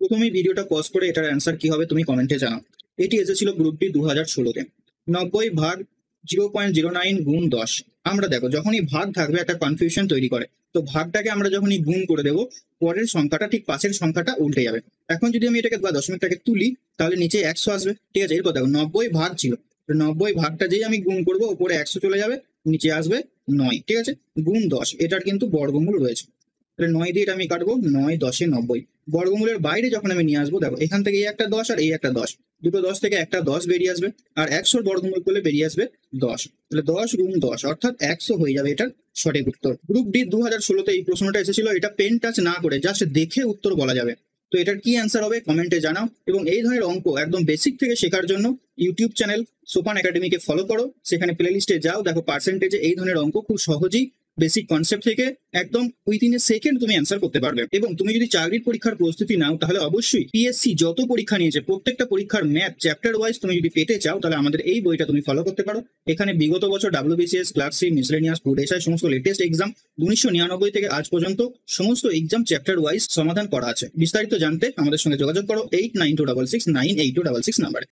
প্রথমেই ভিডিওটা পজ করে এটার অ্যান্সার কি হবে তুমি কমেন্টে জানাও। এটি এসেছিল গ্রুপ ডি 2016-তে। 90 ভাগ 0.09 গুণ 10। আমরা দেখো যখনই ভাগ থাকবে একটা কনফিউশন তৈরি করে, তো ভাগটাকে আমরা যখনই গুণ করে দেবো পরের সংখ্যাটা ঠিক পাশের সংখ্যাটা উল্টে যাবে। এখন যদি আমি এটাকে বা দশমিকটাকে তুলি তাহলে নিচে 100 আসবে, ঠিক আছে। এরপর দেখো 90 ভাগ ছিল, 90 ভাগটা যেই আমি গুণ করবো উপরে 100 চলে যাবে, নিচে আসবে 9, ঠিক আছে। গুণ 10, এটার কিন্তু বর্গমূল রয়েছে, তাহলে 9 দিয়ে এটা আমি কাটবো, 9 10 90। বর্গমূলের বাইরে যখন আমি নিয়ে আসবো দেখো এখান থেকে এই একটা 10 আর এই একটা 10, দুটো 10 থেকে একটা 10 বেরিয়ে আসবে, আর 100 বর্গমূল করলে বেরিয়ে আসবে 10, তাহলে 10 গুণ 10 অর্থাৎ 100 হয়ে যাবে এটার সঠিক উত্তর। গ্রুপ ডি 2016-তে এই প্রশ্নটা এসেছিল, এটা পেন টাচ না করে জাস্ট দেখে উত্তর বলা যাবে। তো এটার কি অ্যান্সার হবে কমেন্টে জানাও, এবং এই ধরনের অঙ্ক একদম বেসিক থেকে শেখার জন্য ইউটিউব চ্যানেল সোপান একাডেমিকে ফলো করো, সেখানে প্লে লিস্টে যাও, দেখো পার্সেন্টেজে এই ধরনের অঙ্ক খুব সহজেই বেসিক কনসেপ্ট থেকে একদম উইথিন এ সেকেন্ড তুমি অ্যান্সার করতে পারবে। এবং তুমি যদি চাকরির পরীক্ষার প্রস্তুতি নাও তাহলে অবশ্যই পিএসসি যত পরীক্ষা নিয়েছে প্রত্যেকটা পরীক্ষার ম্যাথ চ্যাপ্টার ওয়াইজ তুমি যদি পেতে চাও তাহলে আমাদের এই বইটা তুমি ফলো করতে পারো। এখানে বিগত বছর WBCS, clerkship, miscellaneous, food SI সমস্ত লেটেস্ট এক্সাম 1999 থেকে আজ পর্যন্ত সমস্ত এক্সাম চ্যাপ্টার ওয়াইজ সমাধান করা আছে। বিস্তারিত জানতে আমাদের সঙ্গে যোগাযোগ করো 8926698266 নাম্বারে।